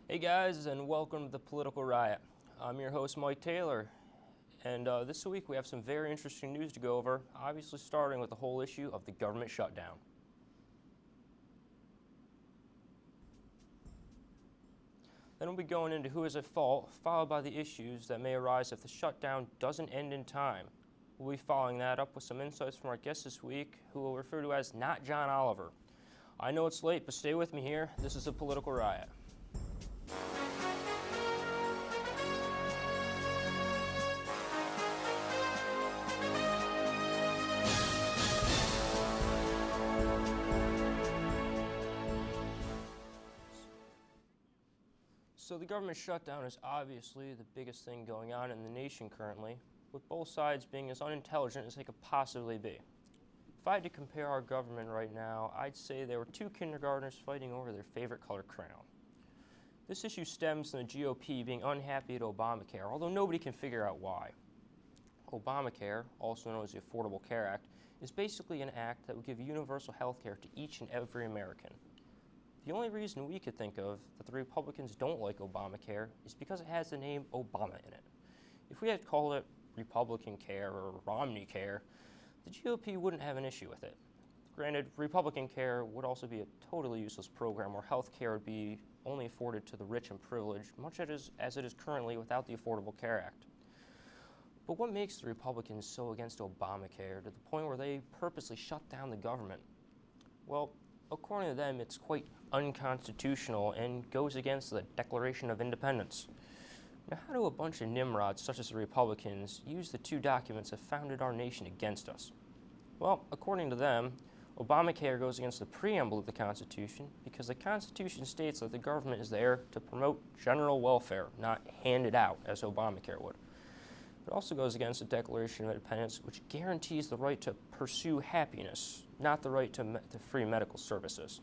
Hey guys, and welcome to the Political Riot. I'm your host, Mike Taylor, and this week we have some very interesting news to go over, obviously starting with the whole issue of the government shutdown. Then we'll be going into who is at fault, followed by the issues that may arise if the shutdown doesn't end in time. We'll be following that up with some insights from our guest this week, who we'll refer to as Not John Oliver. I know it's late, but stay with me here. This is a Political Riot. So the government shutdown is obviously the biggest thing going on in the nation currently, with both sides being as unintelligent as they could possibly be. If I had to compare our government right now, I'd say there were two kindergartners fighting over their favorite color crayon. This issue stems from the GOP being unhappy at Obamacare, although nobody can figure out why. Obamacare, also known as the Affordable Care Act, is basically an act that would give universal health care to each and every American. The only reason we could think of that the Republicans don't like Obamacare is because it has the name Obama in it. If we had called it Republican Care or Romney Care, the GOP wouldn't have an issue with it. Granted, Republican Care would also be a totally useless program where health care would be only afforded to the rich and privileged, much as it is currently without the Affordable Care Act. But what makes the Republicans so against Obamacare to the point where they purposely shut down the government? Well, according to them, it's quite unconstitutional and goes against the Declaration of Independence. Now, how do a bunch of nimrods, such as the Republicans, use the two documents that founded our nation against us? Well, according to them, Obamacare goes against the preamble of the Constitution because the Constitution states that the government is there to promote general welfare, not hand it out, as Obamacare would. It also goes against the Declaration of Independence, which guarantees the right to pursue happiness, not the right to free medical services.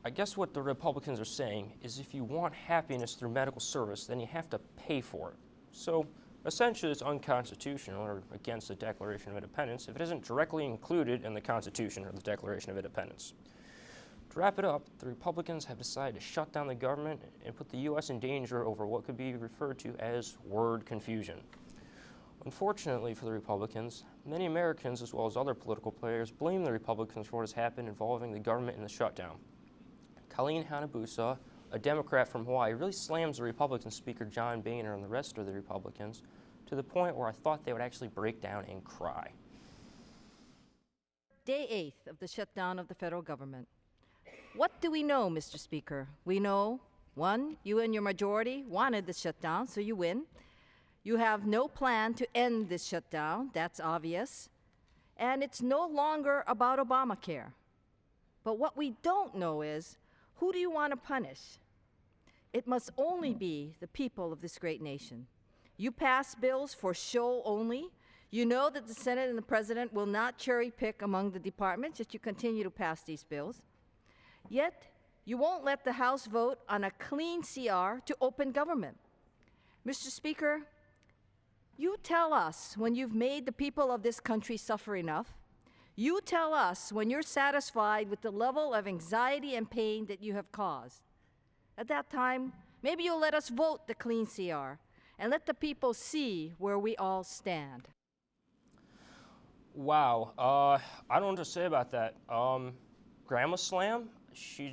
I guess what the Republicans are saying is if you want happiness through medical service, then you have to pay for it. So essentially it's unconstitutional or against the Declaration of Independence if it isn't directly included in the Constitution or the Declaration of Independence. To wrap it up, the Republicans have decided to shut down the government and put the U.S. in danger over what could be referred to as word confusion. Unfortunately for the Republicans, many Americans, as well as other political players, blame the Republicans for what has happened involving the government and the shutdown. Colleen Hanabusa, a Democrat from Hawaii, really slams the Republican Speaker John Boehner and the rest of the Republicans to the point where I thought they would actually break down and cry. Day 8th of the shutdown of the federal government. What do we know, Mr. Speaker? We know, 1, you and your majority wanted the shutdown, so you win. You have no plan to end this shutdown, that's obvious. And it's no longer about Obamacare. But what we don't know is, who do you want to punish? It must only be the people of this great nation. You pass bills for show only. You know that the Senate and the President will not cherry pick among the departments if you continue to pass these bills. Yet, you won't let the House vote on a clean CR to open government. Mr. Speaker, you tell us when you've made the people of this country suffer enough. You tell us when you're satisfied with the level of anxiety and pain that you have caused. At that time, maybe you'll let us vote the clean CR and let the people see where we all stand. Wow, I don't know what to say about that. Grandma Slam? She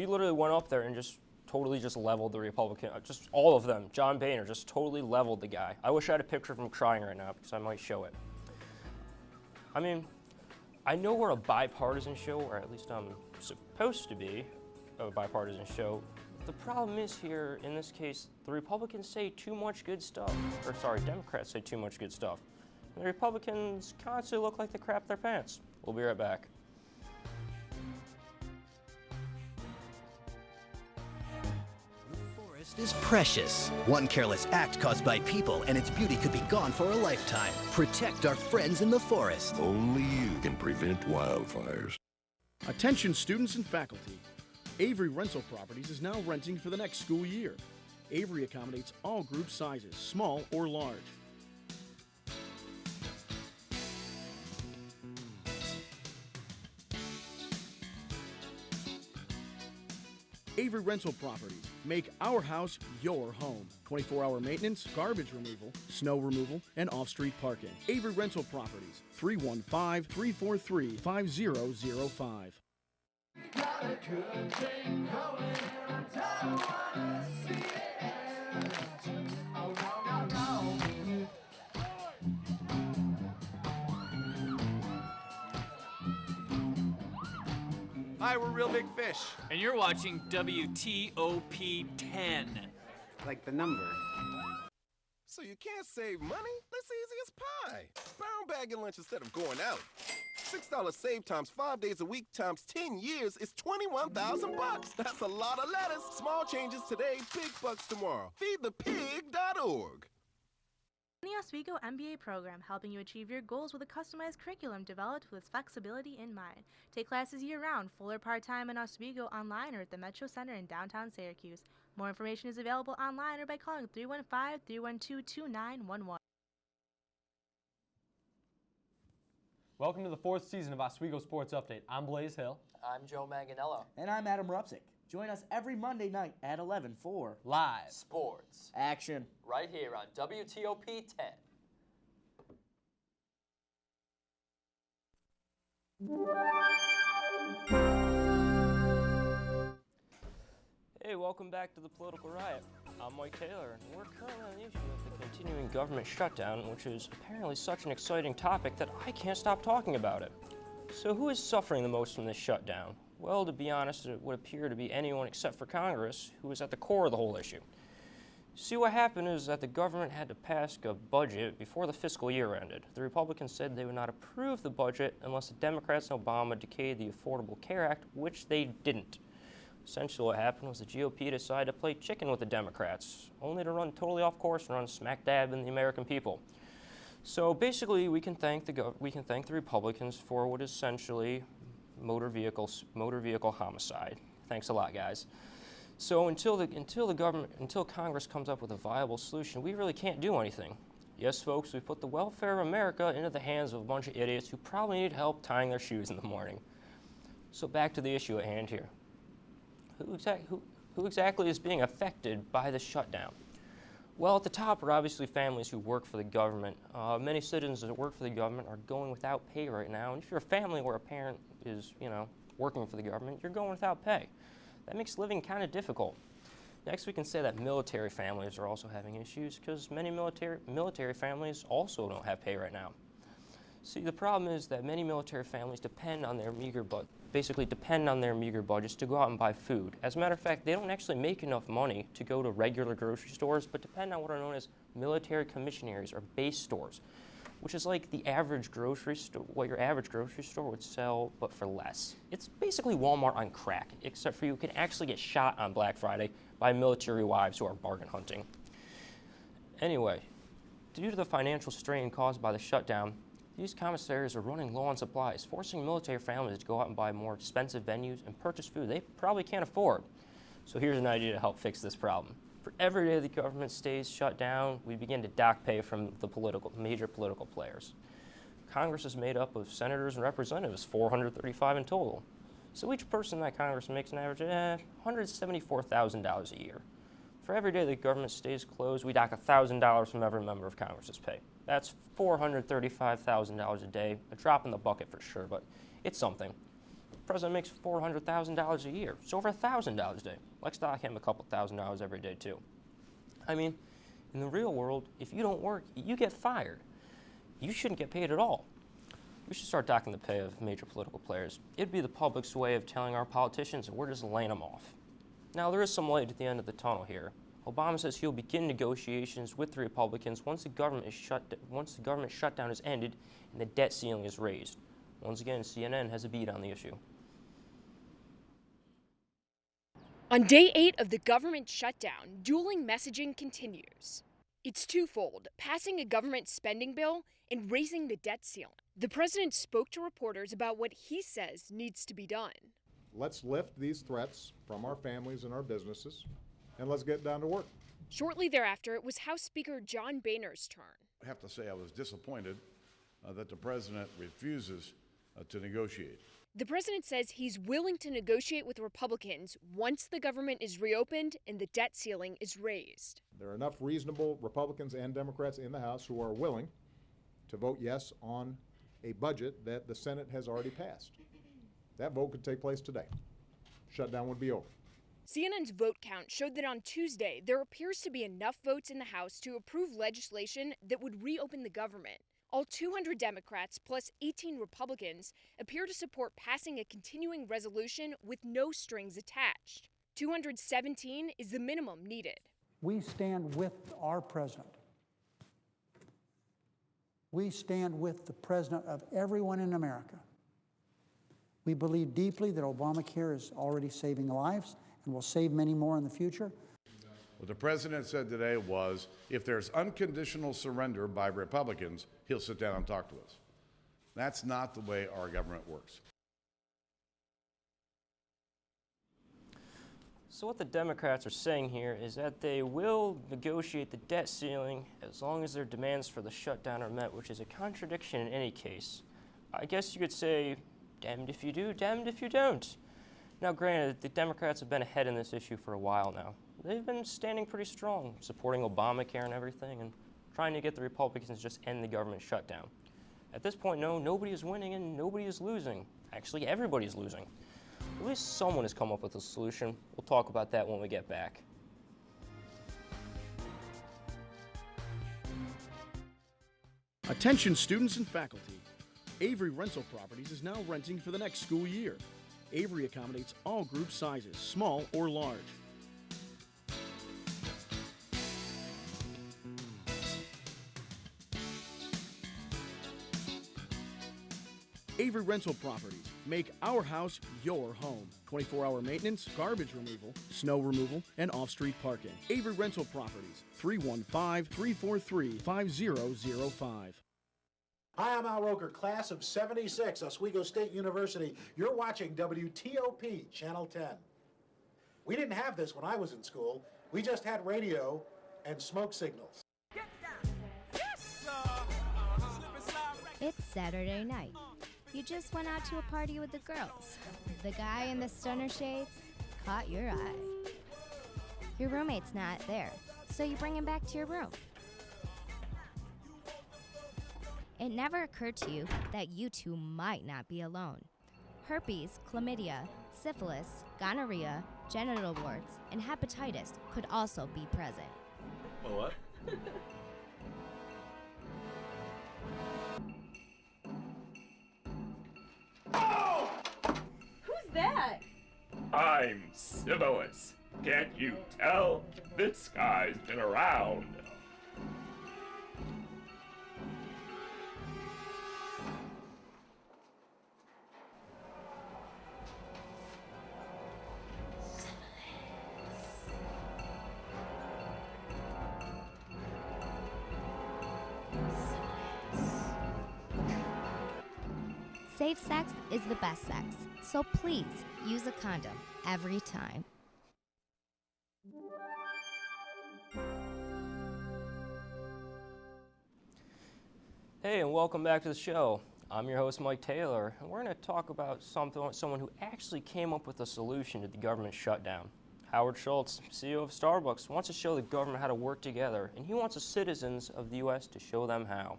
literally went up there and just totally leveled the Republican, just all of them. John Boehner just totally leveled the guy. I wish I had a picture of him crying right now because I might show it. I mean, I know we're a bipartisan show, or at least I'm supposed to be a bipartisan show. The problem is here, in this case, the Republicans say too much good stuff. Democrats say too much good stuff. And the Republicans constantly look like they crap their pants. We'll be right back. Is precious. One careless act caused by people and its beauty could be gone for a lifetime. Protect our friends in the forest. Only you can prevent wildfires. Attention students and faculty. Avery Rental Properties is now renting for the next school year. Avery accommodates all group sizes, small or large. Avery Rental Properties. Make our house your home. 24-hour maintenance, garbage removal, snow removal, and off-street parking. Avery Rental Properties, 315-343-5005. Hi, we're Real Big Fish. And you're watching WTOP 10. Like the number. So you can't save money? That's easy as pie. Brown bag your lunch instead of going out. $6 save times 5 days a week times 10 years is $21,000. That's a lot of lettuce. Small changes today, big bucks tomorrow. Feedthepig.org. The Oswego MBA program, helping you achieve your goals with a customized curriculum developed with flexibility in mind. Take classes year-round, full or part-time in Oswego, online or at the Metro Center in downtown Syracuse. More information is available online or by calling 315-312-2911. Welcome to the 4th season of Oswego Sports Update. I'm Blaze Hill. I'm Joe Manganello. And I'm Adam Rupsick. Join us every Monday night at 11 for Live Sports Action right here on WTOP 10. Hey, welcome back to the Political Riot. I'm Mike Taylor, and we're currently on the issue of the continuing government shutdown, which is apparently such an exciting topic that I can't stop talking about it. So who is suffering the most from this shutdown? Well, to be honest, it would appear to be anyone except for Congress, who is at the core of the whole issue. See, what happened is that the government had to pass a budget before the fiscal year ended. The Republicans said they would not approve the budget unless the Democrats and Obama decayed the Affordable Care Act, which they didn't. Essentially what happened was the GOP decided to play chicken with the Democrats, only to run totally off course and run smack dab in the American people. So basically, we can thank the Republicans for what is essentially motor vehicle homicide. Thanks a lot, guys. So until Congress comes up with a viable solution, we really can't do anything. Yes, folks, we put the welfare of America into the hands of a bunch of idiots who probably need help tying their shoes in the morning. So back to the issue at hand here. Who exactly is being affected by the shutdown? Well, at the top are obviously families who work for the government. Many citizens that work for the government are going without pay right now, and if you're a family where a parent is, working for the government, you're going without pay. That makes living kind of difficult. Next, we can say that military families are also having issues because many military families also don't have pay right now. See, the problem is that many military families depend on their meager budgets to go out and buy food. As a matter of fact, they don't actually make enough money to go to regular grocery stores, but depend on what are known as military commissionaries or base stores, which is like the average grocery store, what your average grocery store would sell, but for less. It's basically Walmart on crack, except for you can actually get shot on Black Friday by military wives who are bargain hunting. Anyway, due to the financial strain caused by the shutdown, these commissaries are running low on supplies, forcing military families to go out and buy more expensive venues and purchase food they probably can't afford. So here's an idea to help fix this problem. For every day the government stays shut down, we begin to dock pay from the major political players. Congress is made up of senators and representatives, 435 in total. So each person that Congress makes an average of $174,000 a year. For every day the government stays closed, we dock $1,000 from every member of Congress's pay. That's $435,000 a day, a drop in the bucket for sure, but it's something. The president makes $400,000 a year, so over $1,000 a day. Let's dock him a couple $1,000 every day too. I mean, in the real world, if you don't work, you get fired. You shouldn't get paid at all. We should start docking the pay of major political players. It'd be the public's way of telling our politicians that we're just laying them off. Now, there is some light at the end of the tunnel here. Obama says he'll begin negotiations with the Republicans once the government shutdown is ended and the debt ceiling is raised. Once again, CNN has a beat on the issue. On day 8 of the government shutdown, dueling messaging continues. It's twofold, passing a government spending bill and raising the debt ceiling. The president spoke to reporters about what he says needs to be done. Let's lift these threats from our families and our businesses, and let's get down to work. Shortly thereafter, it was House Speaker John Boehner's turn. I have to say I was disappointed that the president refuses to negotiate. The president says he's willing to negotiate with Republicans once the government is reopened and the debt ceiling is raised. There are enough reasonable Republicans and Democrats in the House who are willing to vote yes on a budget that the Senate has already passed. That vote could take place today. Shutdown would be over. CNN's vote count showed that on Tuesday, there appears to be enough votes in the House to approve legislation that would reopen the government. All 200 Democrats plus 18 Republicans appear to support passing a continuing resolution with no strings attached. 217 is the minimum needed. We stand with our president. We stand with the president of everyone in America. We believe deeply that Obamacare is already saving lives and will save many more in the future. What the president said today was, if there's unconditional surrender by Republicans, he'll sit down and talk to us. That's not the way our government works. So what the Democrats are saying here is that they will negotiate the debt ceiling as long as their demands for the shutdown are met, which is a contradiction in any case. I guess you could say, damned if you do, damned if you don't. Now granted, the Democrats have been ahead in this issue for a while now. They've been standing pretty strong, supporting Obamacare and everything, and trying to get the Republicans to just end the government shutdown. At this point, no, nobody is winning and nobody is losing. Actually, everybody's losing. At least someone has come up with a solution. We'll talk about that when we get back. Attention students and faculty. Avery Rental Properties is now renting for the next school year. Avery accommodates all group sizes, small or large. Avery Rental Properties. Make our house your home. 24-hour maintenance, garbage removal, snow removal, and off-street parking. Avery Rental Properties. 315-343-5005. Hi, I'm Al Roker, class of '76, Oswego State University. You're watching WTOP, Channel 10. We didn't have this when I was in school. We just had radio and smoke signals. It's Saturday night. You just went out to a party with the girls. The guy in the stunner shades caught your eye. Your roommate's not there, so you bring him back to your room. It never occurred to you that you two might not be alone. Herpes, chlamydia, syphilis, gonorrhea, genital warts, and hepatitis could also be present. What? Oh! Who's that? I'm Syphilis. Can't you tell? This guy's been around. Safe sex is the best sex, so please use a condom every time. Hey, and welcome back to the show. I'm your host, Mike Taylor, and we're going to talk about someone who actually came up with a solution to the government shutdown. Howard Schultz, CEO of Starbucks, wants to show the government how to work together, and he wants the citizens of the U.S. to show them how.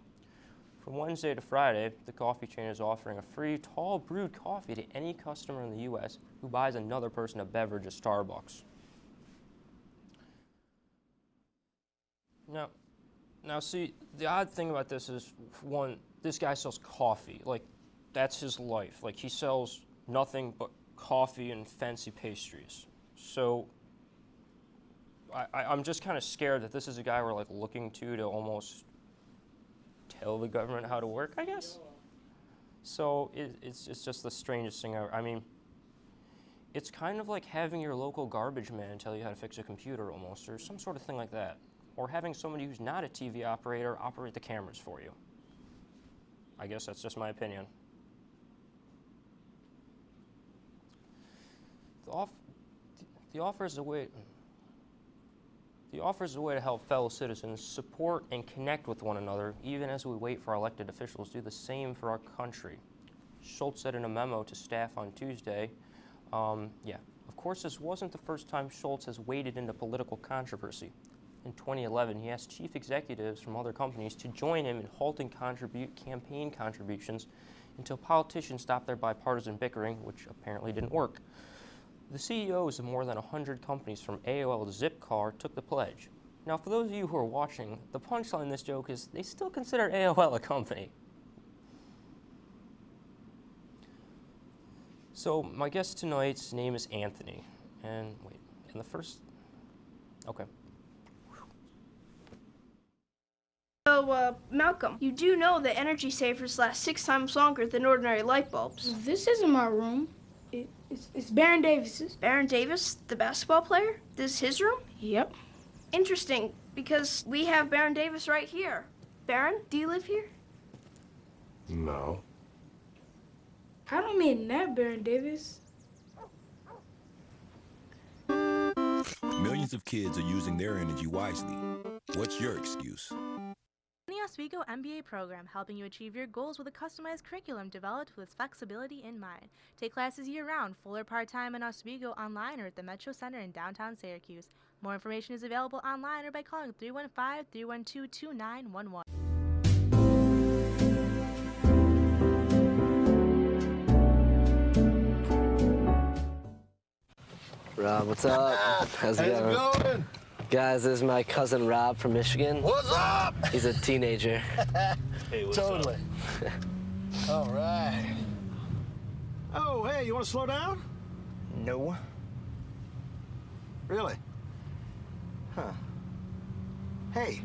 From Wednesday to Friday, the coffee chain is offering a free tall brewed coffee to any customer in the U.S. who buys another person a beverage at Starbucks. Now see, the odd thing about this is, one, this guy sells coffee. Like, that's his life. Like, he sells nothing but coffee and fancy pastries. So I'm just kind of scared that this is a guy we're like looking to almost tell the government how to work, I guess. So it's just the strangest thing ever. I mean, it's kind of like having your local garbage man tell you how to fix a computer almost, or some sort of thing like that. Or having somebody who's not a TV operator operate the cameras for you. I guess that's just my opinion. The offer is a way to help fellow citizens support and connect with one another, even as we wait for our elected officials to do the same for our country. Schultz said in a memo to staff on Tuesday. Yeah, of course, this wasn't the first time Schultz has waded into political controversy. In 2011, he asked chief executives from other companies to join him in halting campaign contributions until politicians stopped their bipartisan bickering, which apparently didn't work. The CEOs of more than 100 companies from AOL to Zipcar took the pledge. Now, for those of you who are watching, the punchline in this joke is they still consider AOL a company. So, my guest tonight's name is Anthony. And wait, and the first... Okay. So, Malcolm, you do know that energy savers last 6 times longer than ordinary light bulbs. This isn't my room. It's Baron Davis's. Baron Davis, the basketball player? This is his room? Yep. Interesting, because we have Baron Davis right here. Baron, do you live here? No. I don't mean that, Baron Davis. Millions of kids are using their energy wisely. What's your excuse? The Oswego MBA program, helping you achieve your goals with a customized curriculum developed with quickability in mind. Take classes year-round, full or part-time in Oswego, online or at the Metro Center in downtown Syracuse. More information is available online or by calling 315-312-2911. Rob, what's up? How's it going? Guys, this is my cousin Rob from Michigan. What's up? He's a teenager. Hey, what's totally. Up? All right. Oh, hey, you want to slow down? No. Really? Huh. Hey,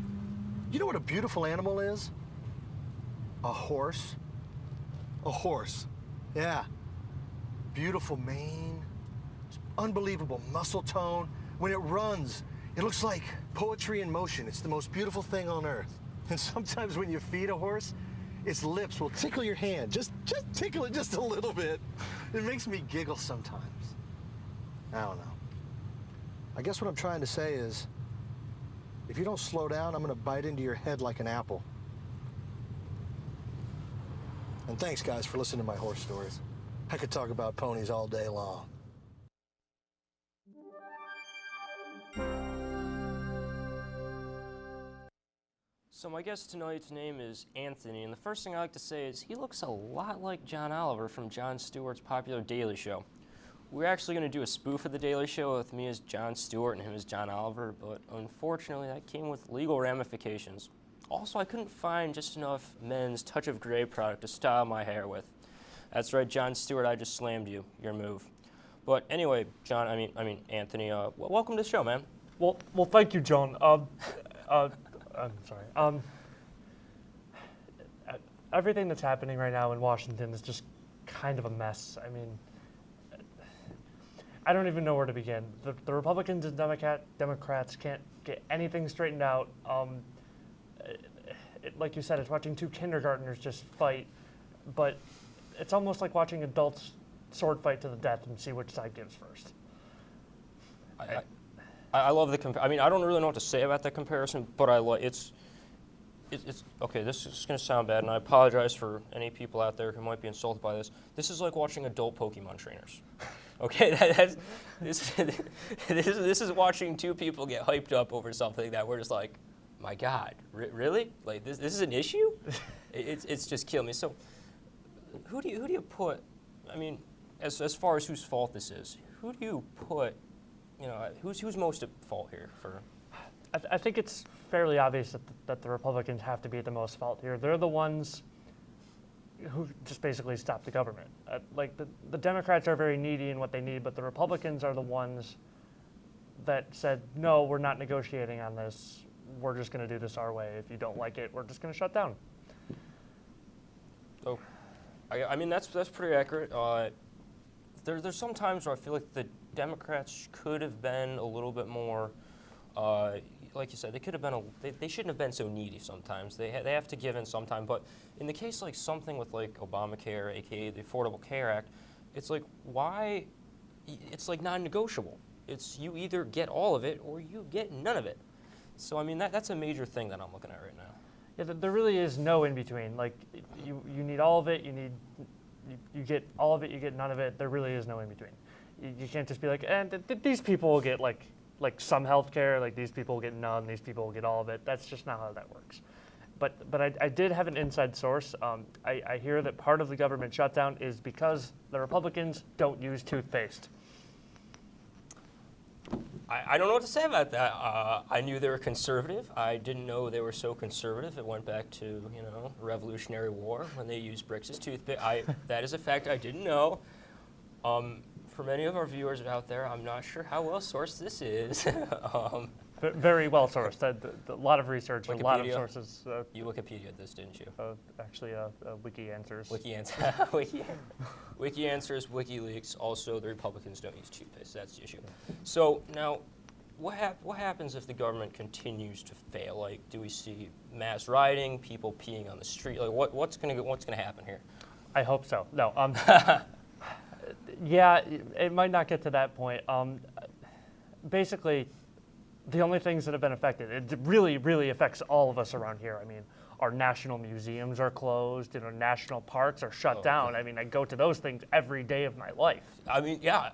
you know what a beautiful animal is? A horse. A horse. Yeah. Beautiful mane. Unbelievable muscle tone. When it runs, it looks like poetry in motion. It's the most beautiful thing on earth. And sometimes when you feed a horse, its lips will tickle your hand. Just tickle it just a little bit. It makes me giggle sometimes. I don't know. I guess what I'm trying to say is, if you don't slow down, I'm gonna bite into your head like an apple. And thanks, guys, for listening to my horse stories. I could talk about ponies all day long. So my guest tonight's name is Anthony, and the first thing I like to say is he looks a lot like John Oliver from Jon Stewart's popular Daily Show. We're actually going to do a spoof of the Daily Show with me as Jon Stewart and him as John Oliver, but unfortunately that came with legal ramifications. Also, I couldn't find just enough men's Touch of Grey product to style my hair with. That's right, Jon Stewart, I just slammed you. Your move. But anyway, Anthony, welcome to the show, man. Well, thank you, John. I'm sorry. Everything that's happening right now in Washington is just kind of a mess. I mean, I don't even know where to begin. The Republicans and Democrats can't get anything straightened out. Like you said, it's watching two kindergartners just fight, but it's almost like watching adults sword fight to the death and see which side gives first. I love the I mean, I don't really know what to say about that comparison, but I like it's okay. This is going to sound bad, and I apologize for any people out there who might be insulted by this. This is like watching adult Pokemon trainers. Okay, this is watching two people get hyped up over something that we're just like, my God, really? Like this is an issue? It's just killing me. So, who do you put? I mean, as far as whose fault this is, who do you put? You know, who's most at fault here for? I think it's fairly obvious that the Republicans have to be at the most fault here. They're the ones who just basically stop the government. Like the Democrats are very needy in what they need, but the Republicans are the ones that said, no, we're not negotiating on this. We're just going to do this our way. If you don't like it, we're just going to shut down. So, I mean, that's pretty accurate. There's some times where I feel like the Democrats could have been a little bit more, like you said, they could have been they shouldn't have been so needy sometimes. They have to give in sometime. But in the case like something with like Obamacare, aka the Affordable Care Act, it's like why? It's like non-negotiable. It's you either get all of it or you get none of it. So I mean that's a major thing that I'm looking at right now. Yeah, there really is no in between. Like you need all of it. You need You get all of it, you get none of it. There really is no in between. You can't just be like, these people will get like some health care, like these people will get none, these people will get all of it. That's just not how that works. But I did have an inside source. I hear that part of the government shutdown is because the Republicans don't use toothpaste. I don't know what to say about that. I knew they were conservative. I didn't know they were so conservative. It went back to, Revolutionary War when they used bricks as toothpaste. That is a fact I didn't know. For many of our viewers out there, I'm not sure how well sourced this is. Very well sourced. A lot of research, a lot of sources. You Wikipedia'd this, didn't you? Actually, Wiki Answers. Wiki Answers, WikiLeaks. Also, the Republicans don't use toothpaste. That's the issue. So now, what happens if the government continues to fail? Like, do we see mass rioting, people peeing on the street? Like, what's gonna happen here? I hope so. No. Yeah, it might not get to that point. Basically, the only things that have been affected, it really, really affects all of us around here. I mean, our national museums are closed, national parks are shut down. Okay. I mean, I go to those things every day of my life. I mean, yeah,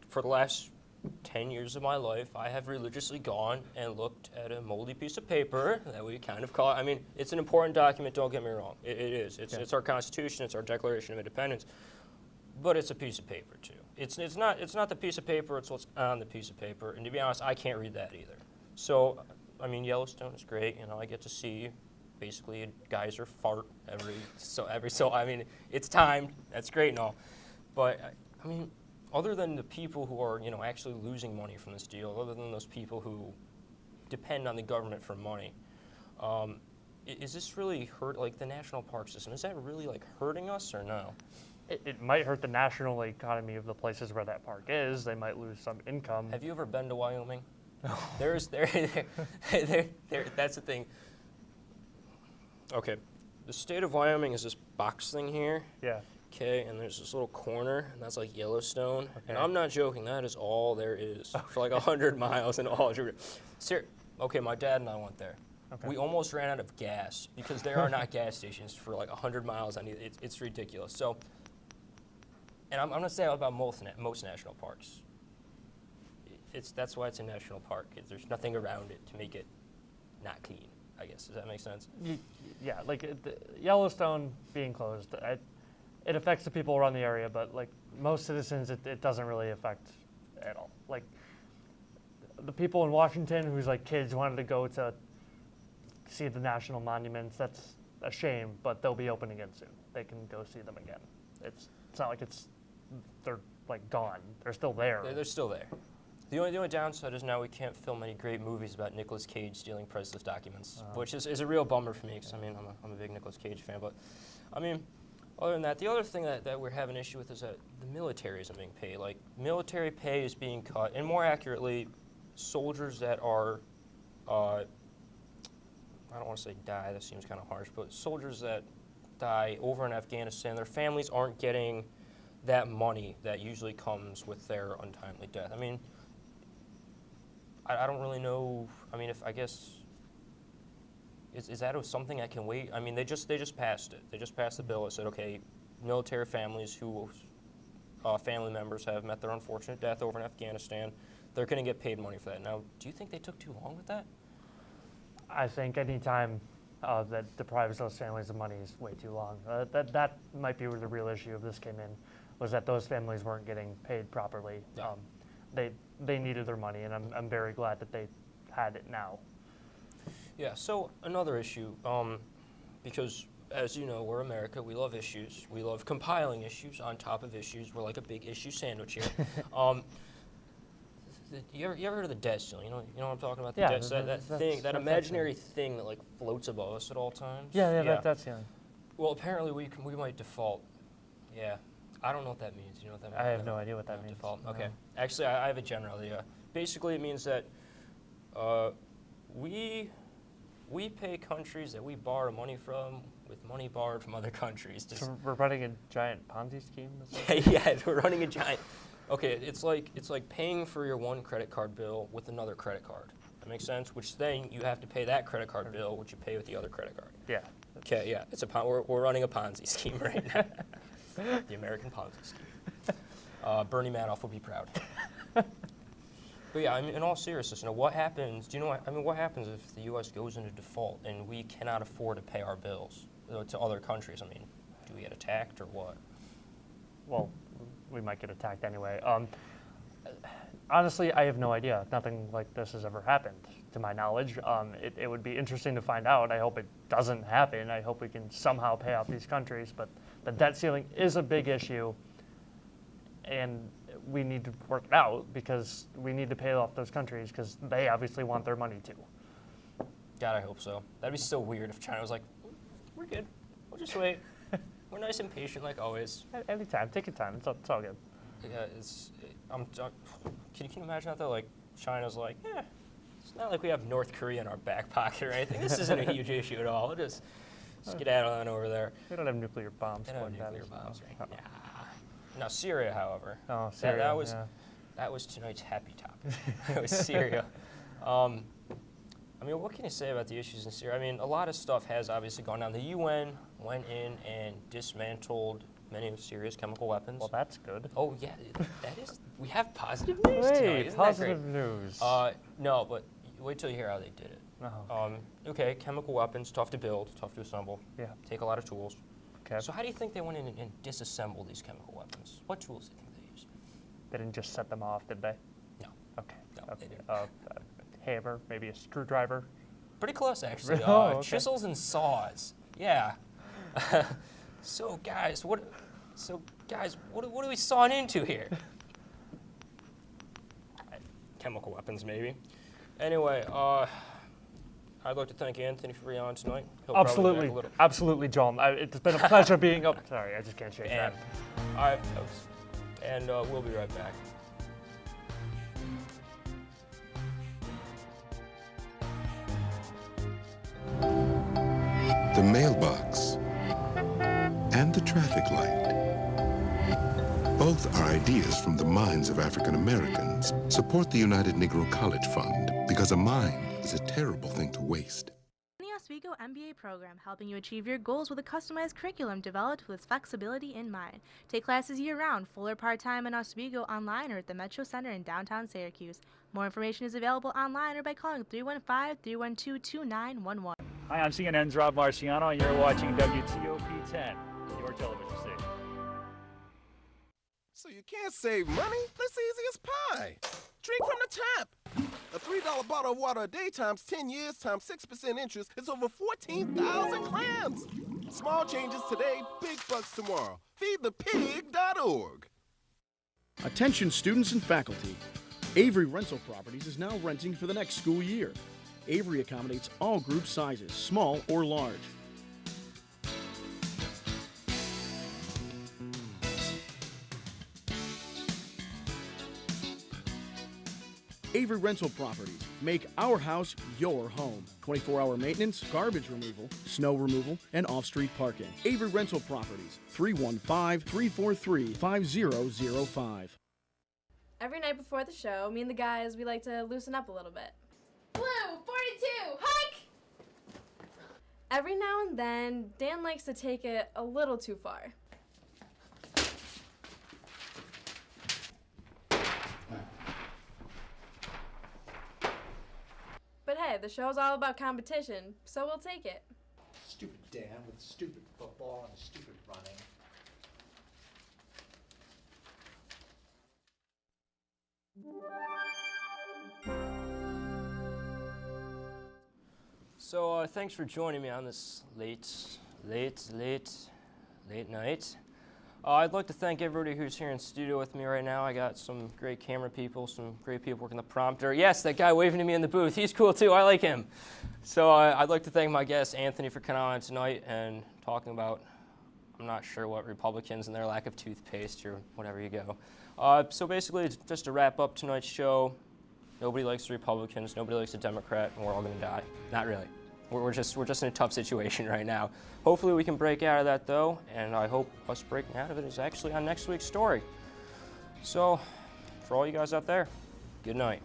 for the last 10 years of my life, I have religiously gone and looked at a moldy piece of paper that we kind of call, I mean, it's an important document, don't get me wrong. It is. It's our Constitution, it's our Declaration of Independence, but it's a piece of paper too. It's not the piece of paper, it's what's on the piece of paper. And to be honest, I can't read that either. So, I mean, Yellowstone is great. I get to see basically a geyser fart every so. I mean, it's timed. That's great and all. But I mean, other than the people who are actually losing money from this deal, other than those people who depend on the government for money, is this really hurt like the national park system? Is that really like hurting us or no? It might hurt the national economy of the places where that park is. They might lose some income. Have you ever been to Wyoming? No. That's the thing. Okay, the state of Wyoming is this box thing here. Yeah. Okay, and there's this little corner, and that's like Yellowstone. Okay. And I'm not joking, that is all there is for like 100 miles in all. Okay, my dad and I went there. Okay. We almost ran out of gas because there are not gas stations for like 100 miles. It's ridiculous. So. And I'm going to say about most national parks. That's why it's a national park. There's nothing around it to make it not clean, I guess. Does that make sense? Yeah, like Yellowstone being closed, it affects the people around the area, but like most citizens, it doesn't really affect at all. Like the people in Washington whose like kids wanted to go to see the national monuments, that's a shame, but they'll be open again soon. They can go see them again. It's not like they're like gone. They're still there. They're still there. The only downside is now we can't film any great movies about Nicolas Cage stealing priceless documents, which is a real bummer for me because, I mean, I'm a big Nicolas Cage fan. But, I mean, other than that, the other thing that we're having an issue with is that the military isn't being paid. Like, military pay is being cut, and more accurately, soldiers that are, I don't want to say die, that seems kind of harsh, but soldiers that die over in Afghanistan, their families aren't getting that money that usually comes with their untimely death. I mean, I don't really know. I mean, is that something that can wait? I mean, they just passed it. They just passed the bill that said, okay, military families who family members have met their unfortunate death over in Afghanistan, they're going to get paid money for that. Now, do you think they took too long with that? I think any time that deprives those families of money is way too long. That might be where the real issue of this came in, was that those families weren't getting paid properly. Yeah. They needed their money, and I'm very glad that they had it now. Yeah, so another issue, because as you know, we're America, we love issues. We love compiling issues on top of issues. We're like a big issue sandwich here. You ever heard of the debt ceiling? You know what I'm talking about? The debt, that thing, that imaginary thing that like floats above us at all times. Yeah. That debt ceiling. Well, apparently we might default. Yeah, I don't know what that means. You know what that means? I have no idea what that means. Default. Okay. Actually, I have a general idea. Basically, it means that we pay countries that we borrow money from with money borrowed from other countries. So we're running a giant Ponzi scheme? Yeah, we're running a giant. Okay, it's like paying for your one credit card bill with another credit card. That makes sense? Which then you have to pay that credit card bill, which you pay with the other credit card. Yeah. Okay, yeah. We're running a Ponzi scheme right now. The American Ponzi scheme. Bernie Madoff will be proud. But yeah, I mean, in all seriousness, what happens? Do you know? What happens if the U.S. goes into default and we cannot afford to pay our bills to other countries? I mean, do we get attacked or what? Well, we might get attacked anyway. Honestly, I have no idea. Nothing like this has ever happened, to my knowledge. It would be interesting to find out. I hope it doesn't happen. I hope we can somehow pay off these countries. But the debt ceiling is a big issue, and we need to work it out because we need to pay off those countries because they obviously want their money too. God, I hope so. That'd be so weird if China was like, we're good. We'll just wait. We're nice and patient like always. Anytime. Take your time. It's all good. Yeah, can you imagine that though? Like, China's like, yeah, it's not like we have North Korea in our back pocket or anything. This isn't a huge issue at all. We'll just skedaddle on over there. They don't have nuclear bombs. They don't have nuclear bombs, right? Yeah. Now, Syria, however. Oh, Syria, that was tonight's happy topic. It was Syria. I mean, what can you say about the issues in Syria? I mean, a lot of stuff has obviously gone down. The UN went in and dismantled many of Syria's chemical weapons. Well, that's good. Oh, yeah, that is. We have positive news tonight. Isn't positive that great? News. No, but wait till you hear how they did it. Oh. Okay, chemical weapons, tough to build, tough to assemble. Yeah. Take a lot of tools. Okay. So how do you think they went in and disassembled these chemical weapons? What tools do you think they used? They didn't just set them off, did they? No. Okay. No, they didn't. Hammer, maybe a screwdriver. Pretty close, actually. Okay. Chisels and saws. Yeah. So guys, what are we sawing into here? Chemical weapons, maybe. Anyway, I'd like to thank Anthony for being on tonight. Absolutely, John. It's been a pleasure being up. Sorry, I just can't shake that. All right, folks, and we'll be right back. The mailbox and the traffic light. Both are ideas from the minds of African Americans. Support the United Negro College Fund because a mind is a terrible thing to waste. The Oswego MBA program, helping you achieve your goals with a customized curriculum developed with flexibility in mind. Take classes year-round, full or part-time in Oswego, online or at the Metro Center in downtown Syracuse. More information is available online or by calling 315-312-2911. Hi, I'm CNN's Rob Marciano, and you're watching WTOP 10, your television station. So you can't save money? It's easy as pie. Drink from the tap. A $3 bottle of water a day times 10 years times 6% interest is over 14,000 clams. Small changes today, big bucks tomorrow. Feedthepig.org. Attention students and faculty. Avery Rental Properties is now renting for the next school year. Avery accommodates all group sizes, small or large. Avery Rental Properties. Make our house your home. 24-hour maintenance, garbage removal, snow removal, and off-street parking. Avery Rental Properties. 315-343-5005. Every night before the show, me and the guys, we like to loosen up a little bit. Blue, 42, hike! Every now and then, Dan likes to take it a little too far. But hey, the show's all about competition, so we'll take it. Stupid Dan with stupid football and stupid running. So thanks for joining me on this late night. I'd like to thank everybody who's here in studio with me right now. I got some great camera people, some great people working the prompter. Yes, that guy waving to me in the booth, he's cool too, I like him. So I'd like to thank my guest, Anthony, for coming on tonight and talking about, I'm not sure what, Republicans and their lack of toothpaste or whatever you go. So basically, just to wrap up tonight's show, nobody likes the Republicans, nobody likes the Democrat, and we're all gonna die. Not really. We're just in a tough situation right now. Hopefully we can break out of that though, and I hope us breaking out of it is actually on next week's story. So, for all you guys out there, good night.